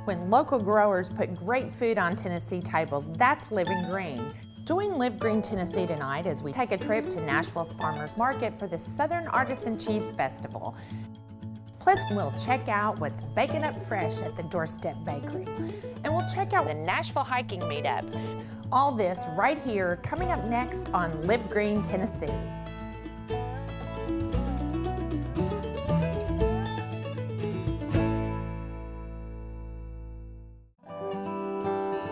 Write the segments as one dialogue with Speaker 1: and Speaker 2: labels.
Speaker 1: When local growers put great food on Tennessee tables, that's living green. Join Live Green Tennessee tonight as we take a trip to Nashville's Farmers Market for the Southern Artisan Cheese Festival. Plus, we'll check out what's baking up fresh at the Doorstep Bakery. And we'll check out the Nashville Hiking Meetup. All this right here, coming up next on Live Green Tennessee.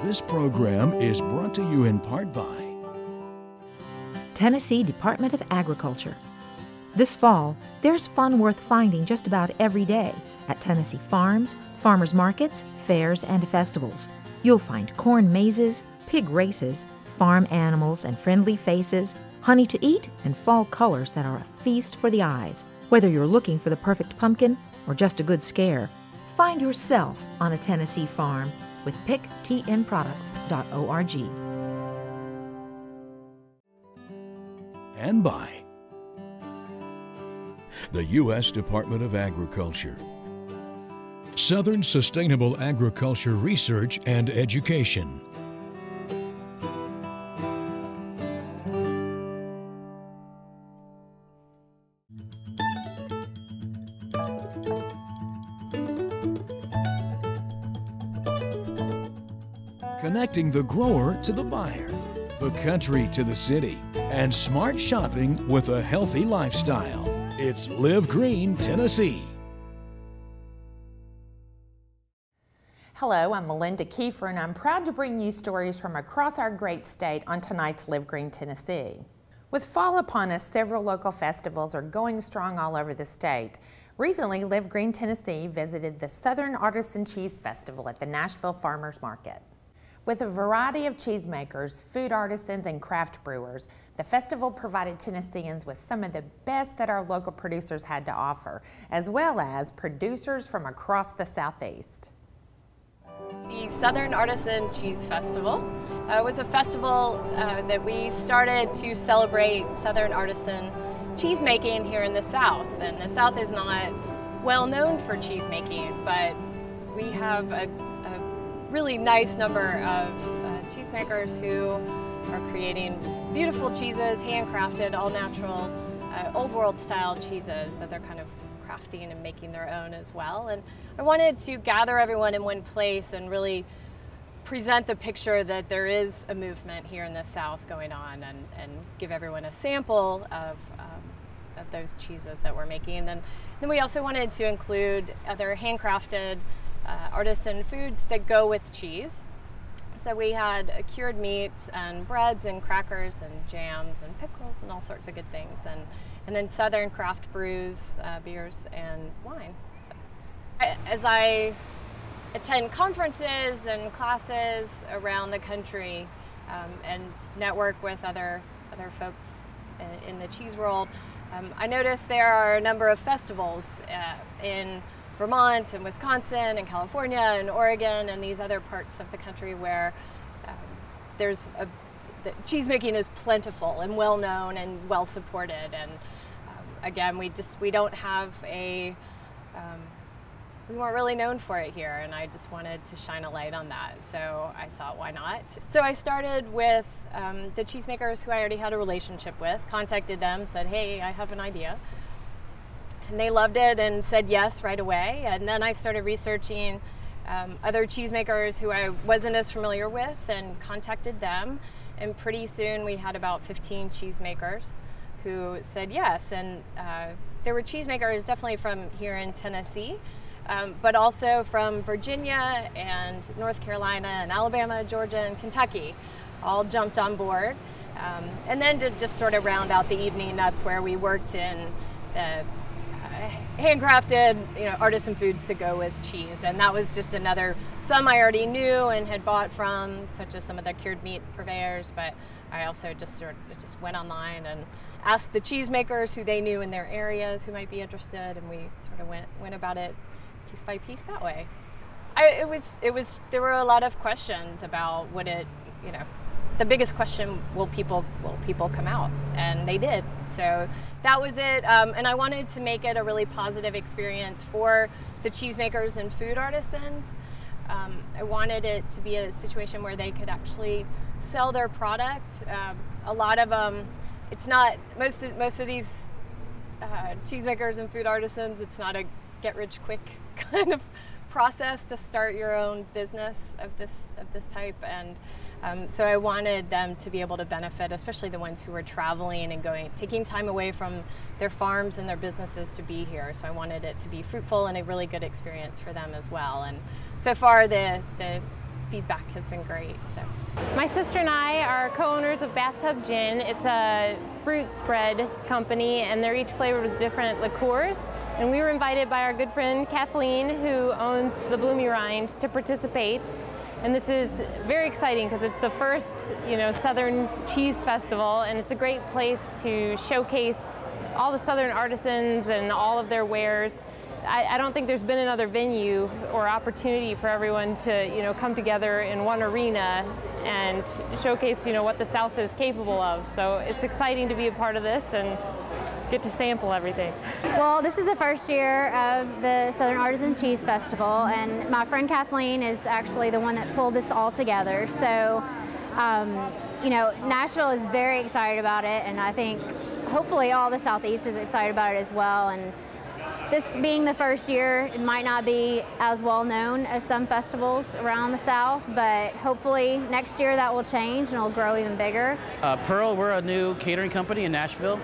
Speaker 2: This program is brought to you in part by
Speaker 3: Tennessee Department of Agriculture. This fall, there's fun worth finding just about every day at Tennessee farms, farmers markets, fairs, and festivals. You'll find corn mazes, pig races, farm animals and friendly faces, honey to eat, and fall colors that are a feast for the eyes. Whether you're looking for the perfect pumpkin or just a good scare, find yourself on a Tennessee farm with picktnproducts.org.
Speaker 2: and by the U.S. Department of Agriculture, Southern Sustainable Agriculture Research and Education, connecting the grower to the buyer, the country to the city, and smart shopping with a healthy lifestyle. It's Live Green Tennessee.
Speaker 1: Hello, I'm Melinda Kiefer, and I'm proud to bring you stories from across our great state on tonight's Live Green Tennessee. With fall upon us, several local festivals are going strong all over the state. Recently, Live Green Tennessee visited the Southern Artisan Cheese Festival at the Nashville Farmers Market. With a variety of cheesemakers, food artisans, and craft brewers, the festival provided Tennesseans with some of the best that our local producers had to offer, as well as producers from across the Southeast.
Speaker 4: The Southern Artisan Cheese Festival was a festival that we started to celebrate Southern artisan cheese making here in the South. And the South is not well known for cheese making, but we have a really nice number of cheesemakers who are creating beautiful cheeses, handcrafted, all natural, old world style cheeses that they're kind of crafting and making their own as well. And I wanted to gather everyone in one place and really present the picture that there is a movement here in the South going on, and give everyone a sample of those cheeses that we're making. And then we also wanted to include other handcrafted artisan foods that go with cheese. So we had cured meats and breads and crackers and jams and pickles and all sorts of good things, and then Southern craft brews, beers, and wine. So, as I attend conferences and classes around the country and network with other folks in the cheese world, I noticed there are a number of festivals in Vermont and Wisconsin and California and Oregon and these other parts of the country where the cheese making is plentiful and well known and well supported. And again, we don't have we weren't really known for it here, and I just wanted to shine a light on that. So I thought, why not? So I started with the cheesemakers who I already had a relationship with, contacted them, said, hey, I have an idea. And they loved it and said yes right away. And then I started researching other cheesemakers who I wasn't as familiar with and contacted them. And pretty soon we had about 15 cheesemakers who said yes. And there were cheesemakers definitely from here in Tennessee, but also from Virginia and North Carolina and Alabama, Georgia, and Kentucky, all jumped on board. And then to just sort of round out the evening, that's where we worked in handcrafted, artisan foods that go with cheese. And that was just some I already knew and had bought from, such as some of the cured meat purveyors, but I also just went online and asked the cheesemakers who they knew in their areas who might be interested, and we sort of went about it piece by piece that way. There were a lot of questions about the biggest question, will people come out? And they did. So that was it. And I wanted to make it a really positive experience for the cheesemakers and food artisans. I wanted it to be a situation where they could actually sell their product. A lot of them, it's not, most of these cheesemakers and food artisans, it's not a get-rich-quick kind of process to start your own business of this type, and so I wanted them to be able to benefit, especially the ones who were traveling and taking time away from their farms and their businesses to be here. So I wanted it to be fruitful and a really good experience for them as well. And so far the feedback has been great. So.
Speaker 5: My sister and I are co-owners of Bathtub Gin. It's a fruit spread company, and they're each flavored with different liqueurs. And we were invited by our good friend Kathleen, who owns the Bloomy Rind, to participate. And this is very exciting because it's the first, Southern Cheese Festival, and it's a great place to showcase all the Southern artisans and all of their wares. I don't think there's been another venue or opportunity for everyone to, come together in one arena and showcase, what the South is capable of. So it's exciting to be a part of this and get to sample everything.
Speaker 6: Well, this is the first year of the Southern Artisan Cheese Festival, and my friend Kathleen is actually the one that pulled this all together. So, Nashville is very excited about it, and I think hopefully all the Southeast is excited about it as well. And this being the first year, it might not be as well known as some festivals around the South, but hopefully next year that will change and it'll grow even bigger.
Speaker 7: Pearl, we're a new catering company in Nashville.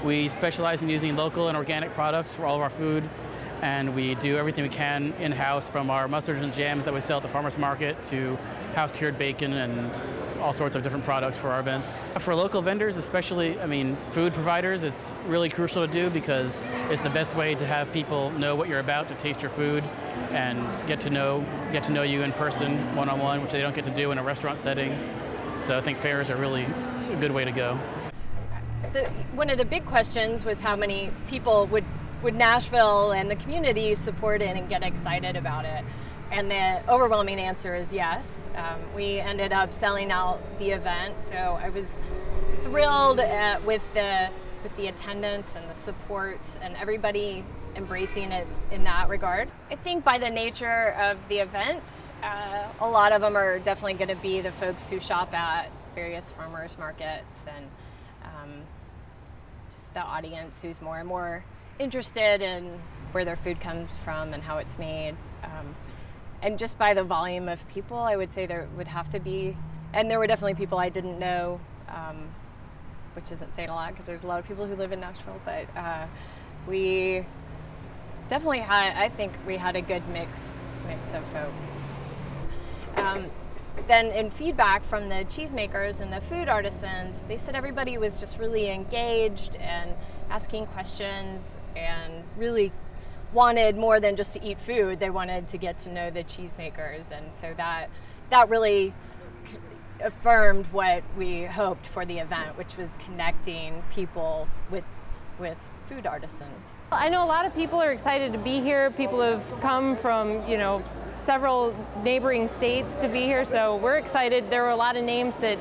Speaker 7: We specialize in using local and organic products for all of our food, and we do everything we can in-house, from our mustards and jams that we sell at the farmers market to house-cured bacon and all sorts of different products for our events. For local vendors, especially, food providers, it's really crucial to do because it's the best way to have people know what you're about, to taste your food and get to know you in person, one-on-one, which they don't get to do in a restaurant setting. So I think fairs are really a good way to go.
Speaker 4: One of the big questions was how many people would Nashville and the community support it and get excited about it. And the overwhelming answer is yes. We ended up selling out the event, so I was thrilled with the attendance and the support and everybody embracing it in that regard. I think by the nature of the event, a lot of them are definitely going to be the folks who shop at various farmers markets, and just the audience who's more and more interested in where their food comes from and how it's made. And just by the volume of people, I would say there would have to be, and there were definitely people I didn't know, which isn't saying a lot because there's a lot of people who live in Nashville, but we definitely had, I think we had a good mix of folks. Then in feedback from the cheesemakers and the food artisans, they said everybody was just really engaged and asking questions and really wanted more than just to eat food. They wanted to get to know the cheesemakers, and so that really affirmed what we hoped for the event, which was connecting people with food artisans.
Speaker 5: I know a lot of people are excited to be here. People have come from, several neighboring states to be here, so we're excited. There were a lot of names that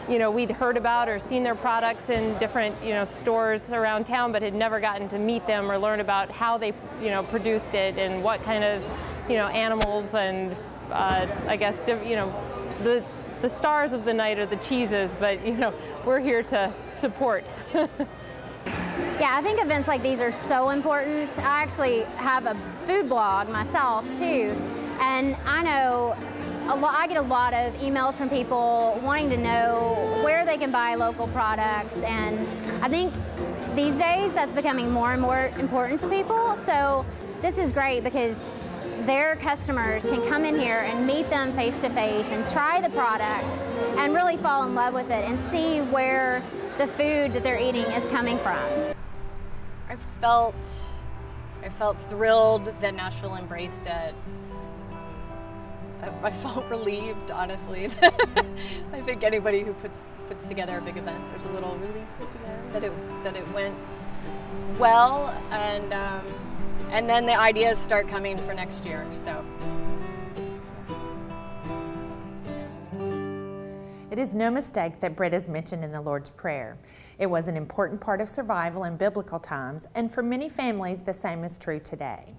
Speaker 5: we'd heard about or seen their products in different, stores around town, but had never gotten to meet them or learn about how they, produced it and what kind of, animals and I guess, the stars of the night are the cheeses, but, we're here to support.
Speaker 6: Yeah, I think events like these are so important. I actually have a food blog myself too, and I know I get a lot of emails from people wanting to know where they can buy local products, and I think these days that's becoming more and more important to people. So this is great because their customers can come in here and meet them face to face and try the product and really fall in love with it and see where the food that they're eating is coming from.
Speaker 4: I felt thrilled that Nashville embraced it. I felt relieved, honestly. I think anybody who puts together a big event, there's a little relief at the end that it went well, and then the ideas start coming for next year. So.
Speaker 1: It is no mistake that bread is mentioned in the Lord's Prayer. It was an important part of survival in biblical times, and for many families the same is true today.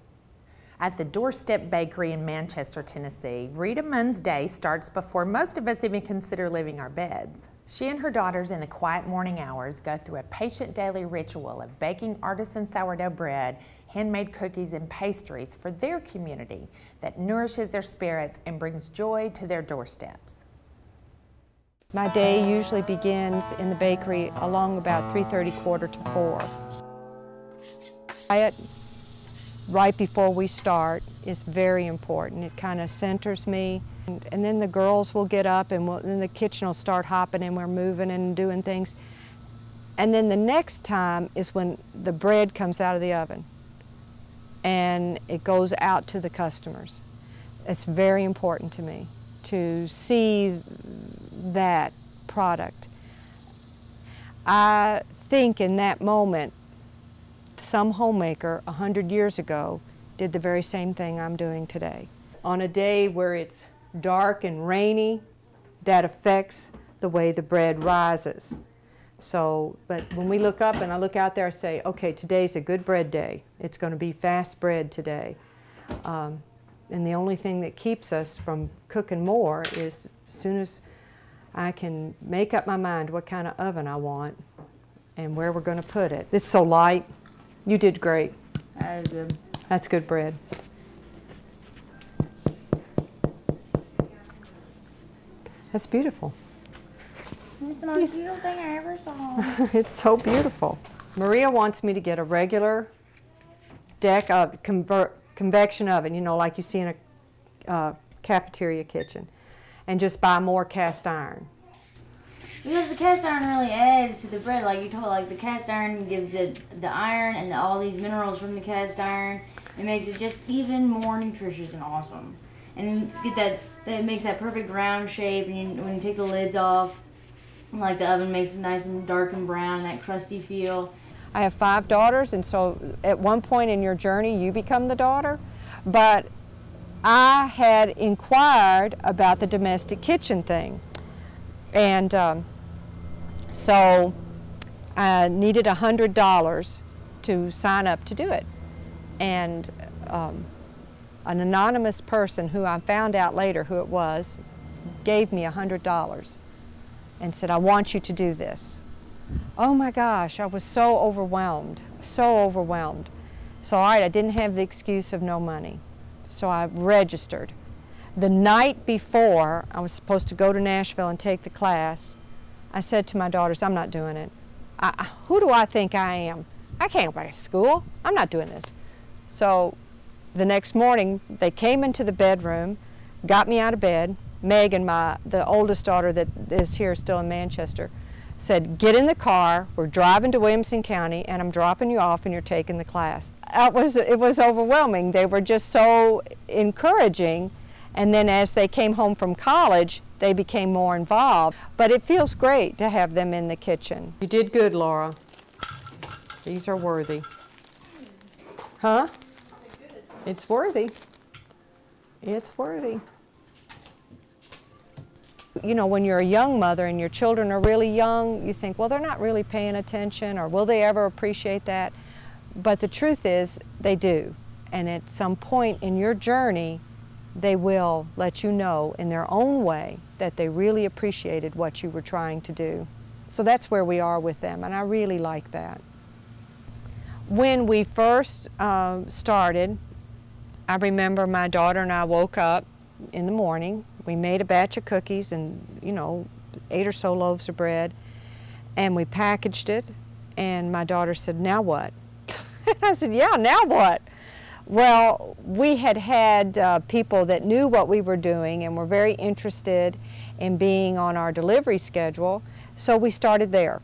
Speaker 1: At the Doorstep Bakery in Manchester, Tennessee, Rita Munn's day starts before most of us even consider leaving our beds. She and her daughters in the quiet morning hours go through a patient daily ritual of baking artisan sourdough bread, handmade cookies and pastries for their community that nourishes their spirits and brings joy to their doorsteps.
Speaker 8: My day usually begins in the bakery along about 3:30, quarter to 4. Quiet right before we start is very important. It kind of centers me. And then the girls will get up and then the kitchen will start hopping and we're moving and doing things. And then the next time is when the bread comes out of the oven and it goes out to the customers. It's very important to me to see that product. I think in that moment, some homemaker 100 years ago did the very same thing I'm doing today. On a day where it's dark and rainy, that affects the way the bread rises. So, but when we look up and I look out there, I say, okay, today's a good bread day. It's going to be fast bread today. And the only thing that keeps us from cooking more is as soon as I can make up my mind what kind of oven I want and where we're going to put it. It's so light. You did great.
Speaker 9: That is good.
Speaker 8: That's good bread. That's beautiful.
Speaker 9: It's the most beautiful thing I ever saw.
Speaker 8: It's so beautiful. Maria wants me to get a regular deck of convection oven, you know, like you see in a cafeteria kitchen, and just buy more cast iron.
Speaker 9: Because the cast iron really adds to the bread, like you told, like the cast iron gives it the iron and all these minerals from the cast iron. It makes it just even more nutritious and awesome. And you get that, it makes that perfect round shape, and when you take the lids off, like the oven makes it nice and dark and brown, that crusty feel.
Speaker 8: I have 5 daughters, and so at one point in your journey you become the daughter. But I had inquired about the domestic kitchen thing. And so I needed $100 to sign up to do it. And an anonymous person who I found out later who it was gave me $100 and said, I want you to do this. Oh my gosh, I was so overwhelmed, so overwhelmed. So all right, I didn't have the excuse of no money. So I registered. The night before I was supposed to go to Nashville and take the class, I said to my daughters, I'm not doing it. Who do I think I am? I can't go to school. I'm not doing this. So the next morning, they came into the bedroom, got me out of bed. Megan, the oldest daughter that is here still in Manchester, said, get in the car, we're driving to Williamson County, and I'm dropping you off and you're taking the class. It was overwhelming. They were just so encouraging. And then as they came home from college, they became more involved. But it feels great to have them in the kitchen. You did good, Laura. These are worthy. Huh? It's worthy. It's worthy. You know, when you're a young mother and your children are really young, you think, well, they're not really paying attention, or will they ever appreciate that? But the truth is, they do. And at some point in your journey, they will let you know in their own way that they really appreciated what you were trying to do. So that's where we are with them, and I really like that. When we first started, I remember my daughter and I woke up in the morning. We made a batch of cookies and, you know, 8 or so loaves of bread, and we packaged it, and my daughter said, now what? I said, yeah, now what? Well, we had people that knew what we were doing and were very interested in being on our delivery schedule, so we started there.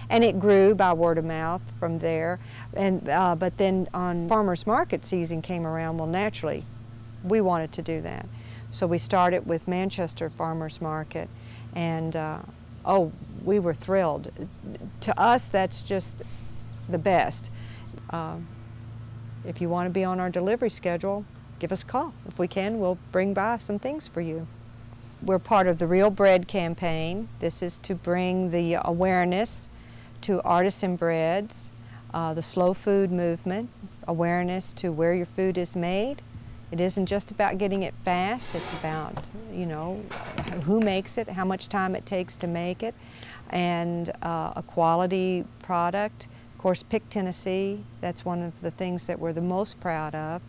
Speaker 8: And it grew by word of mouth from there. And, but then on farmers market season came around, well, naturally, we wanted to do that. So we started with Manchester Farmers Market, and oh, we were thrilled. To us, that's just the best. If you want to be on our delivery schedule, give us a call. If we can, we'll bring by some things for you. We're part of the Real Bread campaign. This is to bring the awareness to artisan breads, the slow food movement, awareness to where your food is made, It isn't just about getting it fast, it's about, you know, who makes it, how much time it takes to make it, and a quality product. Of course, Pick Tennessee, that's one of the things that we're the most proud of.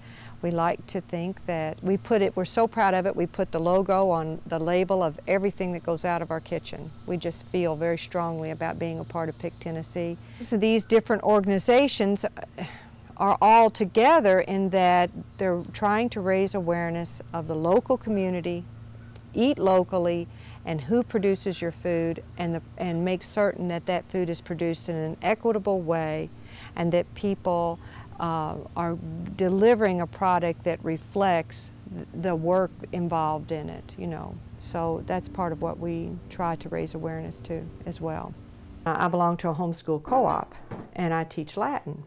Speaker 8: We like to think that we're so proud of it, we put the logo on the label of everything that goes out of our kitchen. We just feel very strongly about being a part of Pick Tennessee. So these different organizations are all together in that they're trying to raise awareness of the local community, eat locally, and who produces your food, and make certain that that food is produced in an equitable way, and that people are delivering a product that reflects the work involved in it, you know. So that's part of what we try to raise awareness to as well. I belong to a homeschool co-op, and I teach Latin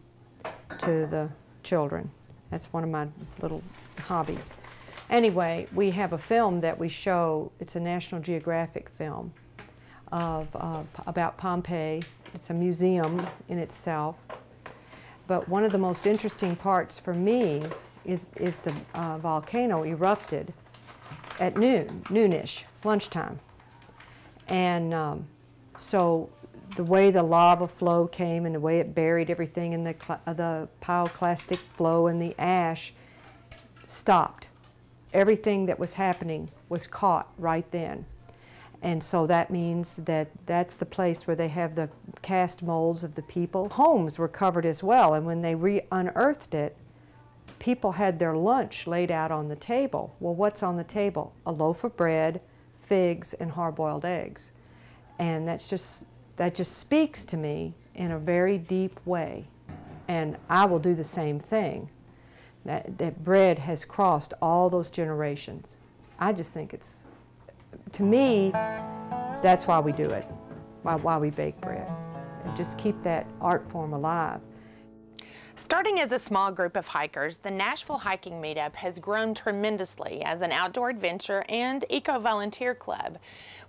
Speaker 8: to the children. That's one of my little hobbies. Anyway, we have a film that we show. It's a National Geographic film about Pompeii. It's a museum in itself. But one of the most interesting parts for me is the volcano erupted at noonish, lunchtime. And so the way the lava flow came and the way it buried everything in the pyroclastic flow and the ash stopped. Everything that was happening was caught right then. And so that means that that's the place where they have the cast molds of the people. Homes were covered as well, and when they unearthed it, people had their lunch laid out on the table. Well, what's on the table? A loaf of bread, figs, and hard-boiled eggs. And that just speaks to me in a very deep way. And I will do the same thing. That bread has crossed all those generations. I just think it's, to me, that's why we do it, why we bake bread. And just keep that art form alive.
Speaker 1: Starting as a small group of hikers, the Nashville Hiking Meetup has grown tremendously as an outdoor adventure and eco-volunteer club.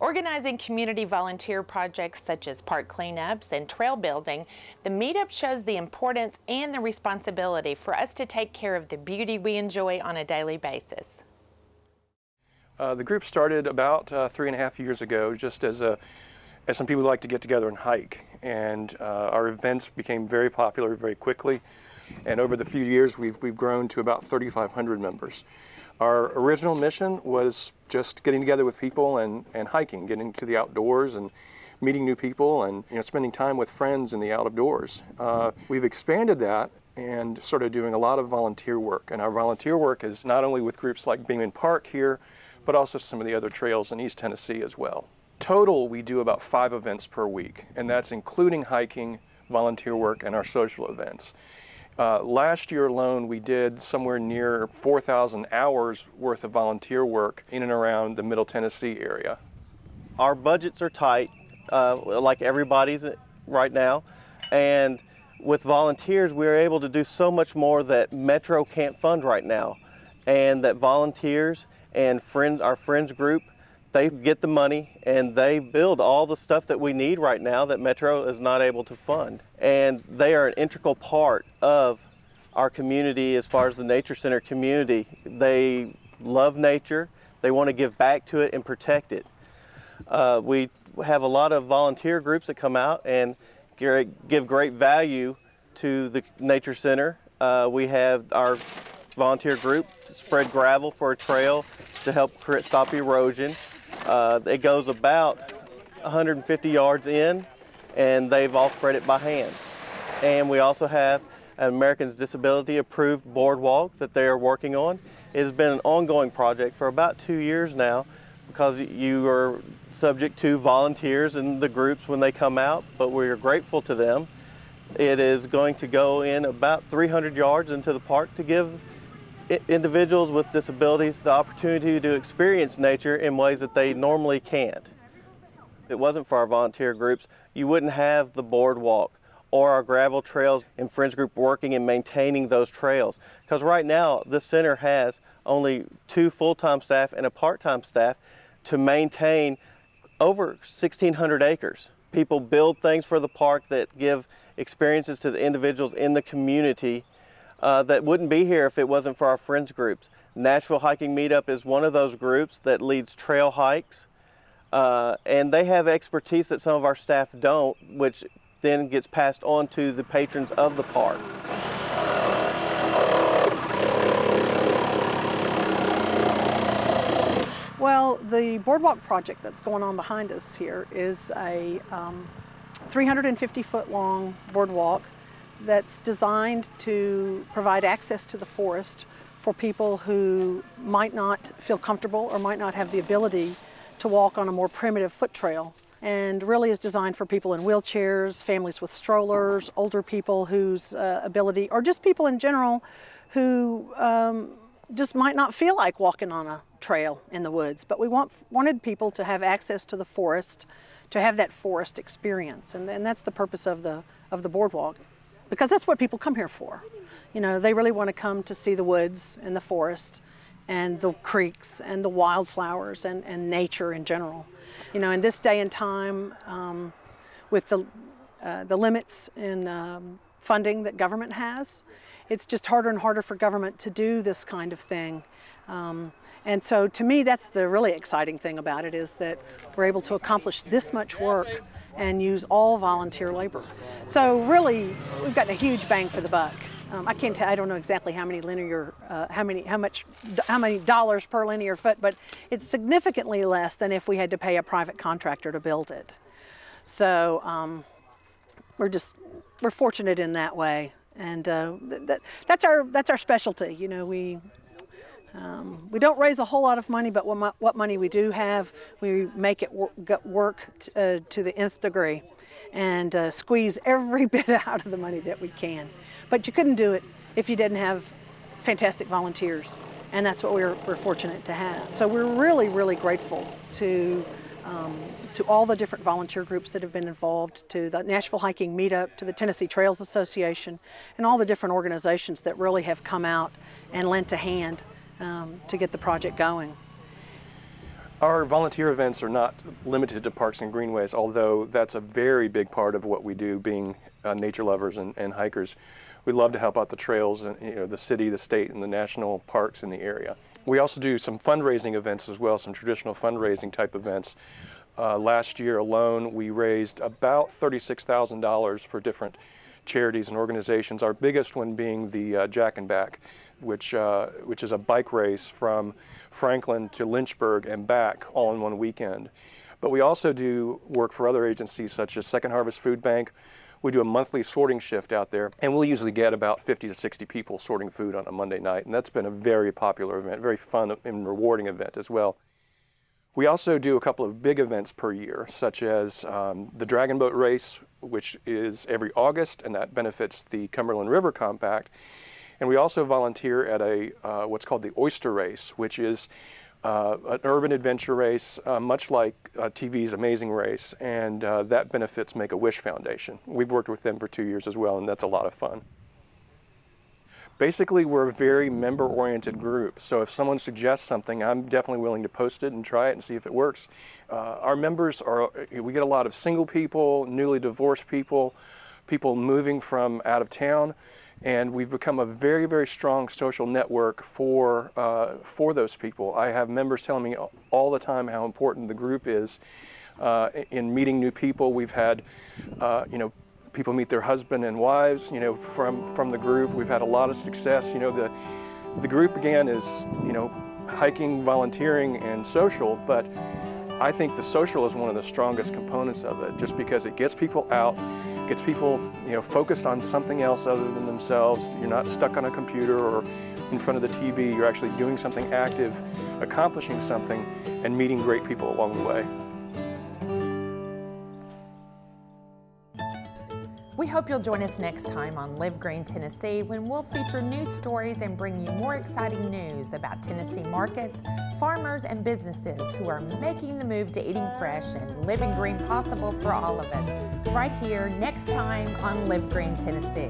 Speaker 1: Organizing community volunteer projects such as park cleanups and trail building, the meetup shows the importance and the responsibility for us to take care of the beauty we enjoy on a daily basis.
Speaker 10: The group started about 3.5 years ago, just as some people like to get together and hike. And our events became very popular very quickly. And over the few years, we've grown to about 3,500 members. Our original mission was just getting together with people and hiking, getting to the outdoors and meeting new people and spending time with friends in the outdoors. We've expanded that and started doing a lot of volunteer work. And our volunteer work is not only with groups like Beaman Park here, but also some of the other trails in East Tennessee as well. Total, we do about 5 events per week, and that's including hiking, volunteer work, and our social events. Last year alone, we did somewhere near 4,000 hours worth of volunteer work in and around the Middle Tennessee area.
Speaker 11: Our budgets are tight, like everybody's right now, and with volunteers, we're able to do so much more that Metro can't fund right now, and that volunteers and our friends group, they get the money and they build all the stuff that we need right now that Metro is not able to fund. And they are an integral part of our community as far as the Nature Center community. They love nature, they want to give back to it and protect it. We have a lot of volunteer groups that come out and give great value to the Nature Center. We have our volunteer group spread gravel for a trail to help stop erosion. It goes about 150 yards in, and they've all spread it by hand. And we also have an Americans Disability approved boardwalk that they are working on. It has been an ongoing project for about 2 years now because you are subject to volunteers and the groups when they come out, but we are grateful to them. It is going to go in about 300 yards into the park to give individuals with disabilities the opportunity to experience nature in ways that they normally can't. If it wasn't for our volunteer groups, you wouldn't have the boardwalk or our gravel trails and Friends Group working and maintaining those trails. Because right now, the center has only 2 full-time staff and a part-time staff to maintain over 1,600 acres. People build things for the park that give experiences to the individuals in the community that wouldn't be here if it wasn't for our friends groups. Nashville Hiking Meetup is one of those groups that leads trail hikes, and they have expertise that some of our staff don't, which then gets passed on to the patrons of the park.
Speaker 12: Well, the boardwalk project that's going on behind us here is a 350-foot long boardwalk that's designed to provide access to the forest for people who might not feel comfortable or might not have the ability to walk on a more primitive foot trail, and really is designed for people in wheelchairs, families with strollers, older people whose ability, or just people in general who just might not feel like walking on a trail in the woods. But we wanted people to have access to the forest, to have that forest experience, and that's the purpose of the boardwalk, because that's what people come here for. You know, they really want to come to see the woods and the forest and the creeks and the wildflowers and nature in general. You know, in this day and time, with the limits in funding that government has, it's just harder and harder for government to do this kind of thing. And so to me, that's the really exciting thing about it, is that we're able to accomplish this much work and use all volunteer labor. So really, we've gotten a huge bang for the buck. I don't know exactly how many how many dollars per linear foot, but it's significantly less than if we had to pay a private contractor to build it. So we're fortunate in that way, and that's our specialty. You know, we don't raise a whole lot of money, but what money we do have, we make it work to the nth degree, and squeeze every bit out of the money that we can. But you couldn't do it if you didn't have fantastic volunteers, and that's what we're fortunate to have. So we're really, really grateful to all the different volunteer groups that have been involved, to the Nashville Hiking Meetup, to the Tennessee Trails Association, and all the different organizations that really have come out and lent a hand to get the project going.
Speaker 10: Our volunteer events are not limited to parks and greenways, although that's a very big part of what we do, being nature lovers and hikers. We love to help out the trails and, you know, the city, the state, and the national parks in the area. We also do some fundraising events as well, some traditional fundraising type events. Last year alone, we raised about $36,000 for different charities and organizations. Our biggest one being the Jack and Back, which is a bike race from Franklin to Lynchburg and back all in one weekend. But we also do work for other agencies such as Second Harvest Food Bank. We do a monthly sorting shift out there, and we'll usually get about 50 to 60 people sorting food on a Monday night, and that's been a very popular event, very fun and rewarding event as well. We also do a couple of big events per year, such as the Dragon Boat Race, which is every August, and that benefits the Cumberland River Compact. And we also volunteer at a what's called the Oyster Race, which is an urban adventure race, much like TV's Amazing Race, and that benefits Make-A-Wish Foundation. We've worked with them for 2 years as well, and that's a lot of fun. Basically, we're a very member-oriented group, so if someone suggests something, I'm definitely willing to post it and try it and see if it works. Our members we get a lot of single people, newly divorced people, people moving from out of town, and we've become a very, very strong social network for those people. I have members telling me all the time how important the group is in meeting new people. We've had, you know, people meet their husband and wives, you know, from the group. We've had a lot of success. You know, the group began as, you know, hiking, volunteering, and social, but I think the social is one of the strongest components of it, just because it gets people out, gets people, you know, focused on something else other than themselves. You're not stuck on a computer or in front of the TV. You're actually doing something active, accomplishing something, and meeting great people along the way.
Speaker 1: We hope you'll join us next time on Live Green Tennessee, when we'll feature news stories and bring you more exciting news about Tennessee markets, farmers, and businesses who are making the move to eating fresh and living green possible for all of us, right here next time on Live Green Tennessee.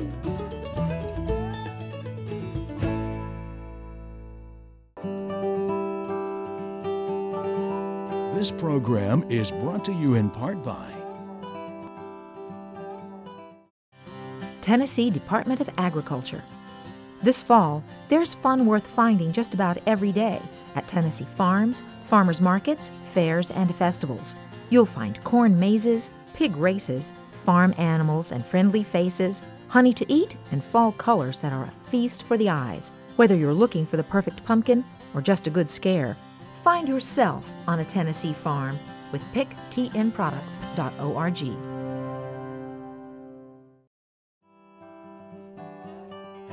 Speaker 2: This program is brought to you in part by
Speaker 3: Tennessee Department of Agriculture. This fall, there's fun worth finding just about every day at Tennessee farms, farmers markets, fairs, and festivals. You'll find corn mazes, pig races, farm animals and friendly faces, honey to eat, and fall colors that are a feast for the eyes. Whether you're looking for the perfect pumpkin or just a good scare, find yourself on a Tennessee farm with picktnproducts.org.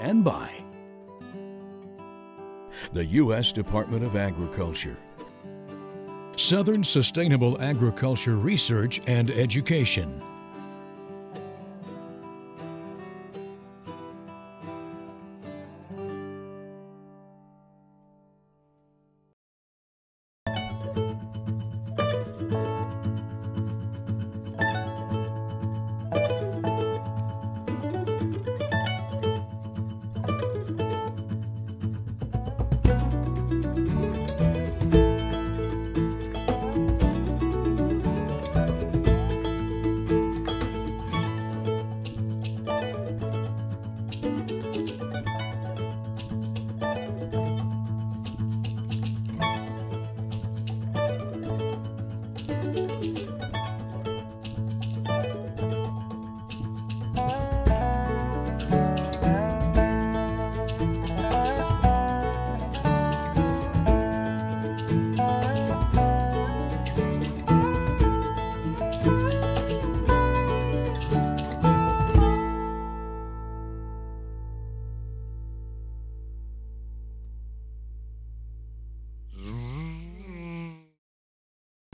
Speaker 2: And by the U.S. Department of Agriculture, Southern Sustainable Agriculture Research and Education.